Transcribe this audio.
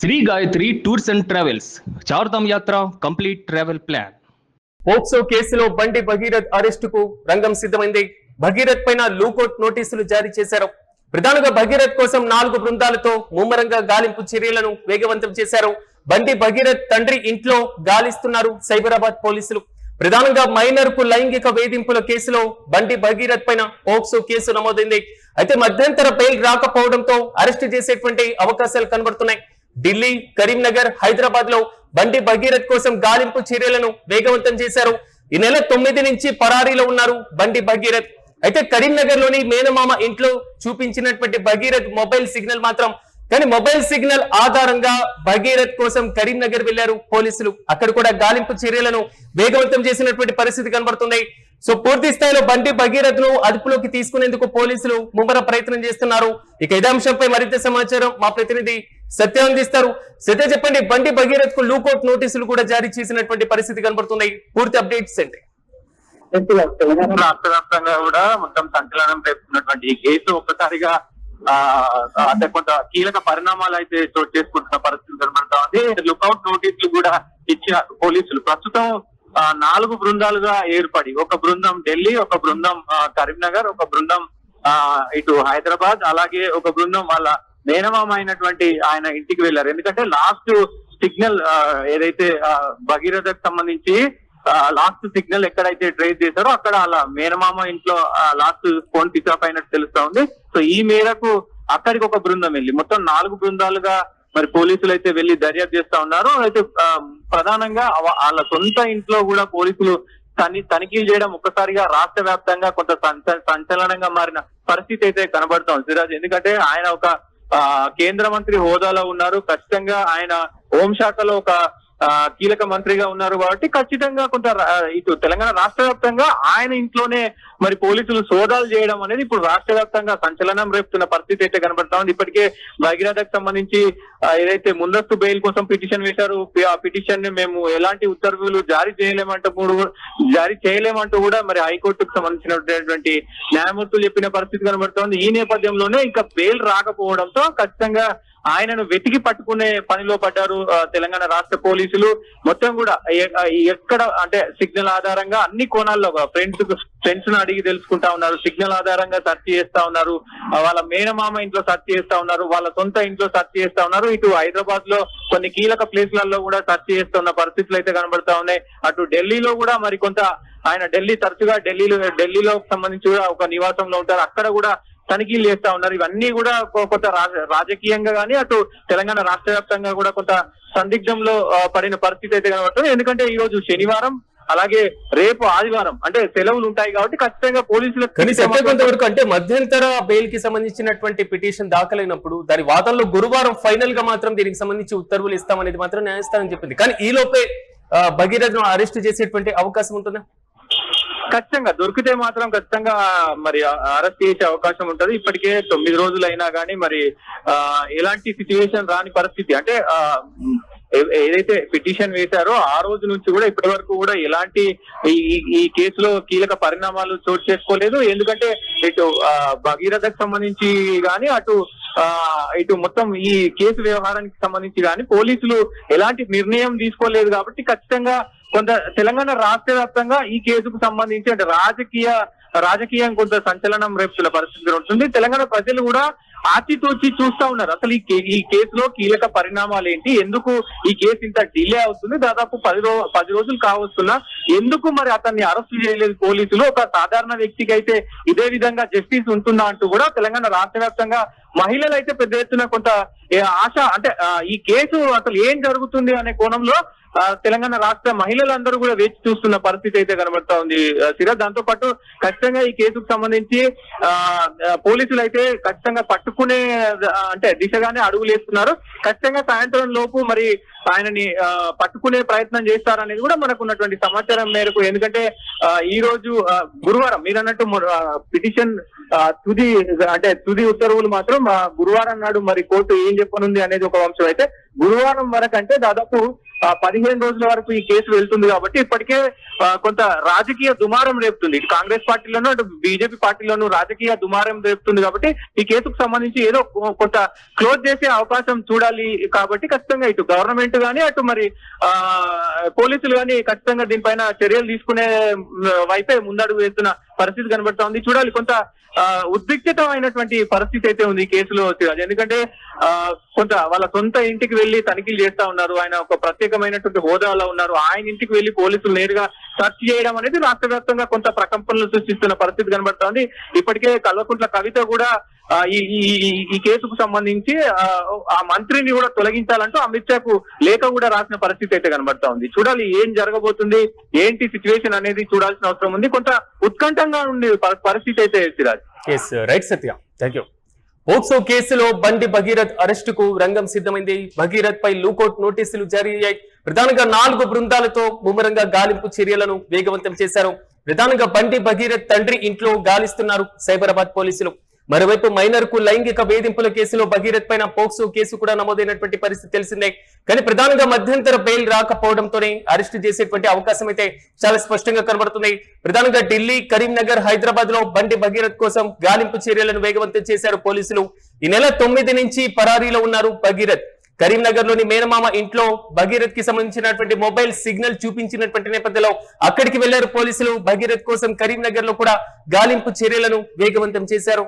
Shri Gayatri tours and travels Chardham యాత్ర complete travel plan. POCSO కేసులో బండి భగీరథ్ అరెస్టుకు రంగం సిద్ధమైంది. భగీరథ్ పైన లూకౌట్ నోటీసులు జారీ చేశారు. ప్రధానంగా భగీరథ్ కోసం 4 బృందాలతో ముమ్మరంగా గాలింపు చర్యలను వేగవంతం చేశారు. బండి భగీరథ్ తండ్రి ఇంట్లో గాలిస్తున్నారు సైబరాబాద్ పోలీసులు. ప్రధానంగా మైనర్ కు లైంగిక వేధింపుల కేసులో బండి భగీరథ్ పైన పోక్సో కేసు నమోదైంది. అయితే మధ్యంతర బెయిల్ రాకపోవడంతో అరెస్టు చేసేటువంటి అవకాశాలు కనబడుతున్నాయి. ఢిల్లీ, కరీంనగర్, హైదరాబాద్ లో బండి భగీరథ్ కోసం గాలింపు చర్యలను వేగవంతం చేశారు. ఈ నెల 9 నుంచి పరారీలో ఉన్నారు బండి భగీరథ్. అయితే కరీంనగర్ లోని మేనమామ ఇంట్లో చూపించినటువంటి భగీరథ్ మొబైల్ సిగ్నల్ మాత్రం కానీ మొబైల్ సిగ్నల్ ఆధారంగా భగీరథ్ కోసం కరీంనగర్ వెళ్లారు పోలీసులు. అక్కడ కూడా గాలింపు చర్యలను వేగవంతం చేసినటువంటి పరిస్థితి కనబడుతుంది. సో పూర్తి స్థాయిలో బండి భగీరథ్ ను అదుపులోకి తీసుకునేందుకు పోలీసులు ముమ్మర ప్రయత్నం చేస్తున్నారు. ఇక ఇదే అంశంపై మరింత సమాచారం మా ప్రతినిధి సత్య అందిస్తారు. సత్య, చెప్పండి, బండి భగీరథ్ కు లూకౌట్ నోటీసులు కూడా జారీ చేసినటువంటి పరిస్థితి కనబడుతున్నాయి. పూర్తి అప్డేట్స్ ఏంటి? తెలంగాణ రాష్ట్ర వ్యాప్తంగా కూడా మొత్తం సంచలనం రేపుతున్నటువంటి ఈ కేసు ఒక్కసారిగా అంటే కొంత కీలక పరిణామాలు అయితే చోటు చేసుకుంటున్న పరిస్థితి కనబడతా ఉంది. లుకౌట్ నోటీసులు కూడా ఇచ్చారు పోలీసులు. ప్రస్తుతం 4 బృందాలుగా ఏర్పడి, ఒక బృందం ఢిల్లీ, ఒక బృందం కరీంనగర్, ఒక బృందం ఇటు హైదరాబాద్, అలాగే ఒక బృందం వాళ్ళ మేనమామ అయినటువంటి ఆయన ఇంటికి వెళ్లారు. ఎందుకంటే లాస్ట్ సిగ్నల్ ఏదైతే భగీరథకు సంబంధించి లాస్ట్ సిగ్నల్ ఎక్కడైతే ట్రేస్ చేశారో అక్కడ అలా మేనమామ ఇంట్లో లాస్ట్ ఫోన్ పిక్ అప్ అయినట్టు తెలుస్తా ఉంది. సో ఈ మేరకు అక్కడికి ఒక బృందం వెళ్ళి మొత్తం 4 బృందాలుగా మరి పోలీసులు అయితే వెళ్లి దర్యాప్తు చేస్తా ఉన్నారు. అయితే ప్రధానంగా వాళ్ళ సొంత ఇంట్లో కూడా పోలీసులు తనిఖీలు చేయడం ఒక్కసారిగా రాష్ట్ర వ్యాప్తంగా కొంత సంచలనంగా మారిన పరిస్థితి అయితే కనబడతా ఉంది సిరాజ్. ఎందుకంటే ఆయన ఒక కేంద్ర మంత్రి హోదాలో ఉన్నారు. ఖచ్చితంగా ఆయన హోంశాఖలో ఒక కీలక మంత్రిగా ఉన్నారు కాబట్టి ఖచ్చితంగా కొంత ఇటు తెలంగాణ రాష్ట్ర వ్యాప్తంగా ఆయన ఇంట్లోనే మరి పోలీసులు సోదాలు చేయడం అనేది ఇప్పుడు రాష్ట్ర వ్యాప్తంగా సంచలనం రేపుతున్న పరిస్థితి అయితే కనబడతా ఉంది. ఇప్పటికే భగీరథకు సంబంధించి ఏదైతే ముందస్తు బెయిల్ కోసం పిటిషన్ వేశారు, ఆ పిటిషన్ ని మేము ఎలాంటి ఉత్తర్వులు జారీ చేయలేమంటూ కూడా మరి హైకోర్టుకు సంబంధించినటువంటి న్యాయమూర్తులు చెప్పిన పరిస్థితి కనబడతా ఉంది. ఈ నేపథ్యంలోనే ఇంకా బెయిల్ రాకపోవడంతో ఖచ్చితంగా ఆయనను వెతికి పట్టుకునే పనిలో పడ్డారు తెలంగాణ రాష్ట్ర పోలీసులు. మొత్తం కూడా ఎక్కడ అంటే సిగ్నల్ ఆధారంగా అన్ని కోణాల్లో ఫ్రెండ్స్ ను అడిగి తెలుసుకుంటా ఉన్నారు. సిగ్నల్ ఆధారంగా సెర్చ్ చేస్తా ఉన్నారు. వాళ్ళ మేనమామ ఇంట్లో సెర్చ్ చేస్తా ఉన్నారు. వాళ్ళ సొంత ఇంట్లో సెర్చ్ చేస్తా ఉన్నారు. ఇటు హైదరాబాద్ లో కొన్ని కీలక ప్లేస్లలో కూడా సెర్చ్ చేస్తున్న పరిస్థితులు అయితే కనబడతా ఉన్నాయి. అటు ఢిల్లీలో కూడా మరి కొంత ఆయన తరచుగా ఢిల్లీలో సంబంధించి కూడా ఒక నివాసంలో ఉంటారు. అక్కడ కూడా తనిఖీలు చేస్తా ఉన్నారు. ఇవన్నీ కూడా కొంత రాజకీయంగా గానీ అటు తెలంగాణ రాష్ట్ర వ్యాప్తంగా కూడా కొంత సందిగ్ధంలో పడిన పరిస్థితి అయితే కనబడుతుంది. ఎందుకంటే ఈ రోజు శనివారం, అలాగే రేపు ఆదివారం అంటే సెలవులు ఉంటాయి కాబట్టి ఖచ్చితంగా పోలీసులకు కొంతవరకు అంటే మధ్యంతర బెయిల్ కి సంబంధించినటువంటి పిటిషన్ దాఖలైనప్పుడు దాని వాదనలో గురువారం ఫైనల్ గా మాత్రం దీనికి సంబంధించి ఉత్తర్వులు ఇస్తామనేది మాత్రం న్యాయస్థానం చెప్పింది. కానీ ఈ లోపే భగీరథ్ ను అరెస్ట్ చేసేటువంటి అవకాశం ఉంటుందా? ఖచ్చితంగా దొరికితే మాత్రం ఖచ్చితంగా మరి అరెస్ట్ చేసే అవకాశం ఉంటది. ఇప్పటికే 9 రోజులు అయినా కానీ మరి ఎలాంటి సిచ్యువేషన్ రాని పరిస్థితి. అంటే ఏదైతే పిటిషన్ వేశారో ఆ రోజు నుంచి కూడా ఇప్పటి వరకు కూడా ఎలాంటి ఈ కేసులో కీలక పరిణామాలు చోటు చేసుకోలేదు. ఎందుకంటే ఇటు భగీరథకు సంబంధించి గానీ ఇటు మొత్తం ఈ కేసు వ్యవహారానికి సంబంధించి గానీ పోలీసులు ఎలాంటి నిర్ణయం తీసుకోలేదు. కాబట్టి ఖచ్చితంగా కొంత తెలంగాణ రాష్ట్ర వ్యాప్తంగా ఈ కేసుకు సంబంధించి అంటే రాజకీయం కొంత సంచలనం రేపుతున్న పరిస్థితి ఉంటుంది. తెలంగాణ ప్రజలు కూడా ఆచితూచి చూస్తా ఉన్నారు. అసలు ఈ కేసులో కీలక పరిణామాలు ఏంటి, ఎందుకు ఈ కేసు ఇంత డిలే అవుతుంది, దాదాపు 10 రోజులు కావస్తున్నా ఎందుకు మరి అతన్ని అరెస్ట్ చేయలేదు పోలీసులు, ఒక సాధారణ వ్యక్తికి అయితే ఇదే విధంగా జస్టిస్ ఉంటుందా అంటూ కూడా తెలంగాణ రాష్ట్ర వ్యాప్తంగా మహిళలు అయితే పెద్ద ఎత్తున కొంత ఆశ అంటే ఈ కేసు అసలు ఏం జరుగుతుంది అనే కోణంలో తెలంగాణ రాష్ట్ర మహిళలందరూ కూడా వేచి చూస్తున్న పరిస్థితి అయితే కనబడతా ఉంది సిరాజ్. దాంతో పాటు ఖచ్చితంగా ఈ కేసుకు సంబంధించి పోలీసులు అయితే ఖచ్చితంగా పట్టుకునే అంటే దిశగానే అడుగులు వేస్తున్నారు. ఖచ్చితంగా సాయంత్రం లోపు మరి ఆయనని పట్టుకునే ప్రయత్నం చేస్తారనేది కూడా మనకు ఉన్నటువంటి సమాచారం మేరకు. ఎందుకంటే ఈ రోజు గురువారం మీరు అన్నట్టు పిటిషన్ తుది ఉత్తర్వులు మాత్రం గురువారం నాడు మరి కోర్టు ఏం చెప్పనుంది అనేది ఒక అంశం అయితే గురువారం వరకు అంటే దాదాపు 15 రోజుల వరకు ఈ కేసు వెళ్తుంది కాబట్టి ఇప్పటికే కొంత రాజకీయ దుమారం రేపుతుంది. ఇటు కాంగ్రెస్ పార్టీలోనూ అటు బీజేపీ పార్టీలోనూ రాజకీయ దుమారం రేపుతుంది కాబట్టి ఈ కేసుకు సంబంధించి ఏదో కొంత క్లోజ్ చేసే అవకాశం చూడాలి. కాబట్టి ఖచ్చితంగా ఇటు గవర్నమెంట్ గానీ అటు మరి పోలీసులు గానీ ఖచ్చితంగా దీనిపైన చర్యలు తీసుకునే వైపే ముందడుగు వేస్తున్న పరిస్థితి కనబడతా ఉంది. చూడాలి, కొంత ఉద్రిక్తమైనటువంటి పరిస్థితి అయితే ఉంది ఈ కేసులో. ఎందుకంటే కొంత వాళ్ళ సొంత ఇంటికి వెళ్లి తనిఖీలు చేస్తా ఉన్నారు. ఆయన ఒక ప్రత్యేకమైనటువంటి హోదాలో ఉన్నారు. ఆయన ఇంటికి వెళ్లి పోలీసులు నేరుగా సెర్చ్ చేయడం అనేది రాష్ట్ర వ్యాప్తంగా కొంత ప్రకంపనలు సృష్టిస్తున్న పరిస్థితి కనబడుతోంది. ఇప్పటికే కల్వకుంట్ల కవిత కూడా ఈ కేసుకు సంబంధించి ఆ మంత్రిని కూడా తొలగించాలంటూ అమిత్ షాకు లేఖ కూడా రాసిన పరిస్థితి అయితే కనబడతా ఉంది. చూడాలి ఏం జరగబోతుంది, ఏంటి సిచ్యువేషన్ అనేది చూడాల్సిన అవసరం ఉంది. కొంత ఉత్కంఠంగా ఉండే పరిస్థితి అయితే Siraj. Right Satya, thank you. POCSO కేసులో బండి భగీరథ్ అరెస్టుకు రంగం సిద్ధమైంది. భగీరథ్ పై లూకౌట్ నోటీసులు జారీ అయ్యాయి. ప్రధానంగా 4 బృందాలతో ముమ్మరంగా గాలింపు చర్యలను వేగవంతం చేశారు. ప్రధానంగా బండి భగీరథ్ తండ్రి ఇంట్లో గాలిస్తున్నారు సైబరాబాద్ పోలీసులు. మరోవైపు మైనర్ కు లైంగిక వేధింపుల కేసులో భగీరథ్ పైన పోక్సో కేసు కూడా నమోదైనటువంటి పరిస్థితి తెలిసిందే. కానీ ప్రధానంగా మధ్యంతర బెయిల్ రాకపోవడంతోనే అరెస్ట్ చేసేటువంటి అవకాశం అయితే చాలా స్పష్టంగా కనబడుతుంది. ప్రధానంగా ఢిల్లీ, కరీంనగర్, హైదరాబాద్ లో బండి భగీరథ్ కోసం గాలింపు చర్యలను వేగవంతం చేశారు పోలీసులు. ఈ నెల 9 నుంచి పరారీలో ఉన్నారు భగీరథ్. కరీంనగర్ లోని మేనమామ ఇంట్లో భగీరథ్ కి సంబంధించినటువంటి మొబైల్ సిగ్నల్ చూపించినటువంటి నేపథ్యంలో అక్కడికి వెళ్లారు పోలీసులు. భగీరథ్ కోసం కరీంనగర్ లో కూడా గాలింపు చర్యలను వేగవంతం చేశారు.